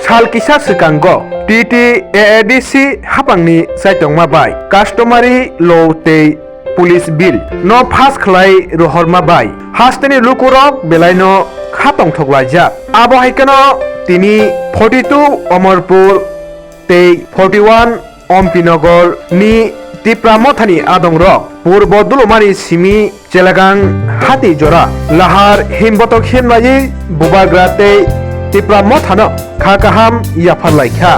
साल किसा सिकांगो TTAADC हापांगनि साइटंमा bye कास्टमारी लौ ते पुलिस बिल न पास खलाय रोहरमा बाय हास्टेनि लुकुरक बेलायनो खातंग थगलायजा आबो हायकनो तिनि 42 अमरपुर ते 41 अम्पिनगर नि तिप्रामथानि आदं रक पूर्व दुलुमानि सिमी चेलागां हाति जरा लाहार हिमबतक हिमलायै बुबाग्रा ते तिप्रामथानो खाकाहाम याफार लायखा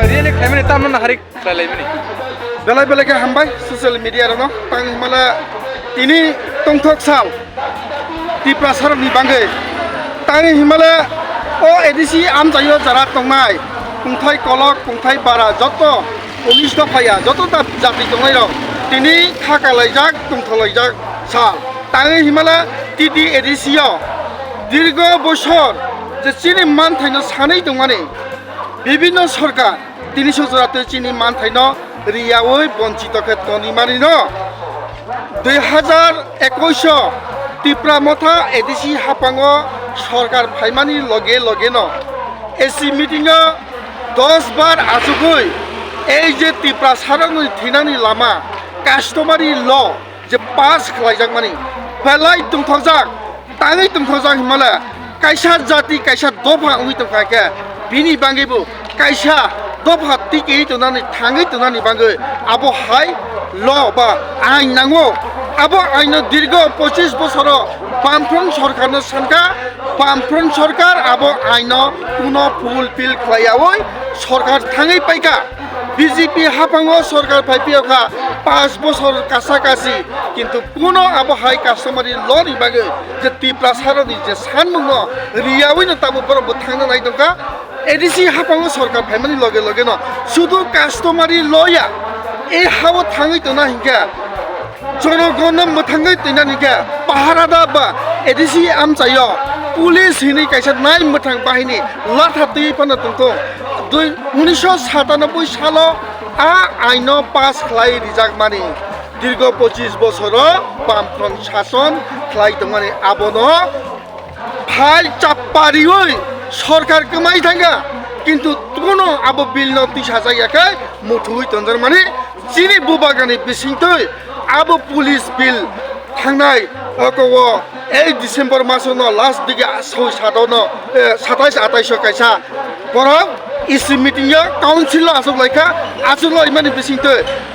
रियली खायमाने तामना हारि लायलायमाने बेलाय बेलाय हामबाय ससियेल मिडिया रनो तां मला तिनि तंथक साल तिप्रा सरनि बांगे तां हिमाला ओ एडिसि आम जायो जरा तंनाय कुंथाय कलक कुंथाय बारा जत 19 दफाया जत ता जाति दंनाय रं तिनि खाकालायजाक तंथलायजाक साल तां हिमाला टिटि एडिसिया दीर्घ बছর যে চিনি মান থাইনো সাनै दंमाने বিভিন্ন সরকার 300 জরাতে চিনি মান থাইনো রিয়াওই বঞ্চিত ক্ষেত্রনি মানিন 2021 তিপ্রা মথা এডিসি হাপাঙ্গ সরকার ফাইমানি লগে লগে ন এসি মিটিং 10 বার আসুকই এই যে তিপ্রা সারানি থিনানি লামা কাস্টমারি ল যে পাস খালাইজাক মানি বেলাই তুমথজাক ताङै तुमथजाक हिमाला कायसा जाति कायसा दफा उइ तंखाके बिनि बांगेबो कायसा दफा टिके तनानि थाङै तनानि बांगे आबो हाय ल बा आइन नांगो आबो आइन दीर्घ 25 বছর बामफ्रन सरकारनो सानका बामफ्रन सरकार आबो आइन पुनो फुलफिल खालायावै सरकार थाङै पाइका বিজেপি হাপাঙ্গ সরকার ফাইপিয়াখা 5 বছর কাছাকাছি কিন্তু কোনো আবহাই কাস্টমারি লরি বাগে যে তিপ্রা সারনি যে সানমুং রিয়াওইনো তাবো বরব থাংনা নাই দকা এডিসি হাপাঙ্গ সরকার ফাইমানি লগে লগে ন শুধু কাস্টমারি লয়া এই হাও থাঙই তো না হিকা জনগণ মথাঙ্গই তৈনা নিকা পাহারাদা বা এডিসি আম চাইয় পুলিশ হিনি কাইসা নাই মথাং বাহিনী লাথা তৈ ফানা তংতো 1997 সাল আইন পাস খাই রিজাক মানি দীর্ঘ 25 বছর বামফ্রন্ট শাসন খাই মানে আবন ভাই চাপারিওই সরকার কমাই থাকা কিন্তু কোনো আব বিল নতিস হাজাইয়াকে মুঠুই তন্দর মানে চিনি বুবাগানি বিসিংতই আব পুলিশ বিল থাংনাই অকව এই ডিসেম্বর মাসন লাস্ট দিকে 27 28 কাইসা বরং इसी मीटिंग काउंसिल आसुक लाइका आसुक लाई माने बिसिंते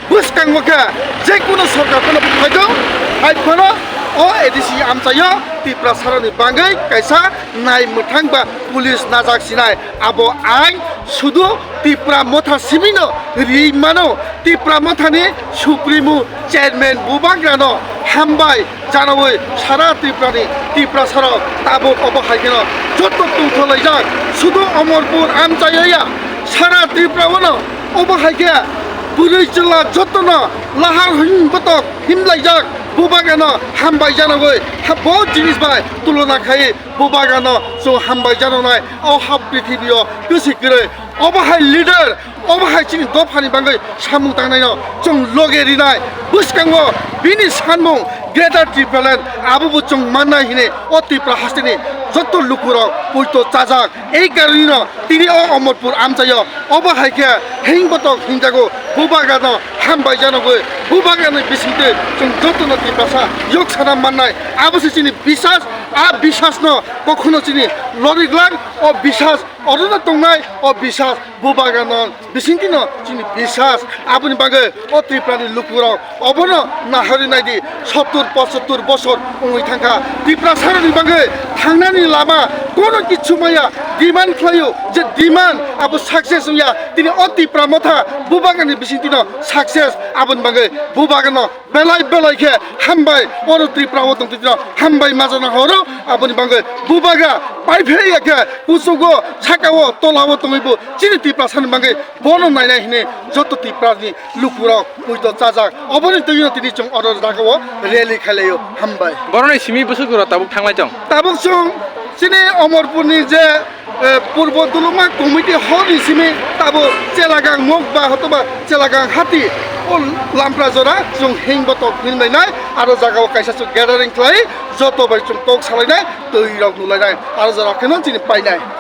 बुसकांग मका जे कुनो सरकार फनो फाइदो हाइ फनो ओ एडिसि आमचायो तिप्रा सारनि बांगै कायसा नाय मुथांबा पुलिस नाजाक सिनाय आबो आइ सुदु तिप्रा मथा सिमिनो रिमानो तिप्रा मथानि सुप्रिमो चेयरमैन बुबाग्रानो हामबाय जानोय सारा तिप्रा सार ताबो अबो हाइकेनो जत्तो तुंथलायजाक सुदु अमरपुर आमचायोया सारा तिप्रावनो अबो हाइके बुरै जिल्ला जत्तो लाहार हिमबतक हिमलायजाक बुबागानो हामबाय जानोय बहुत जिनिस बाय तुलना खाय बुबागानो जो हामबाय जानोनाय औ हाब पृथ्वीयो गोसिकरै अबहाय लिडार अबहाय चिनि दफानि बांगै सामु तांनायनो जों लगेरिनाय बुसकांगो बिनि सानमुं ग्रेटार ट्रिपलेन आबुबु जों माननाय हिने अतिप्रा हास्टेनि जत्त लुकुर पुइतो चाजाक এই কারণে তিনি অমরপুর আমচাयो अबहायके हेंबतक हिंजागो बुबागानो हामबाय जानोगै बुबागानो बिसिंते जों जत्तनो तिप्रासा योगसाना माननाय आबुसि चिनि বিশ্বাস आ বিশ্বাস न कखनो चिनि लरिग्लां अ বিশ্বাস অরুণ তংনাই ও বিশ্বাস বুবাগানো বিসিংতিন চিনি বিশ্বাস আপনি বাগে ও ত্রিপ্রানি লুকুর অবন নাহারি নাইদি 70-75 বছর ওই থাকা ত্রিপ্রা সারানি বাগে থাংনানি লামা কোনো কিছু মায়া ডিমান্ড খাইও যে ডিমান্ড আবু সাকসেস হইয়া তিনি ও ত্রিপ্রা মথা বুবাগানি বিসিংতিন সাকসেস আপনি বাগে বুবাগানো বেলাই বেলাইকে হামবাই ওর ত্রিপ্রা ও তংতিন হামবাই মাজানা হরো আপনি বাগে বুবাগা পাইফেয়াকে পুসুগো সাকাও তলাও তংইবো চিনি তিপ্রা সানি বাগে বন নাইনাই হিনে যত তিপ্রানি লুকুরাও পুইতো চাজাক অবনি তৈন তিনি চং অর্ডার দাগাও রেলি খাইলাयो हामबाय बरनै सिमी बुसुगुरा ताबुक थांलाय दं ताबुक जों चिनि अमरपुरनि जे पूर्व दुलुमा कमिटि हल सिमी ताबो चेलागां मुख बा हतबा चेलागां हाति लामफ्रा जरा जों हिं बतक हिंलायनाय आरो जागाव कायसासो गेदारिं खालाय जत बाय जों टक सालायनाय दै राव नुलायनाय आरो जरा केन दिनै पाइनाय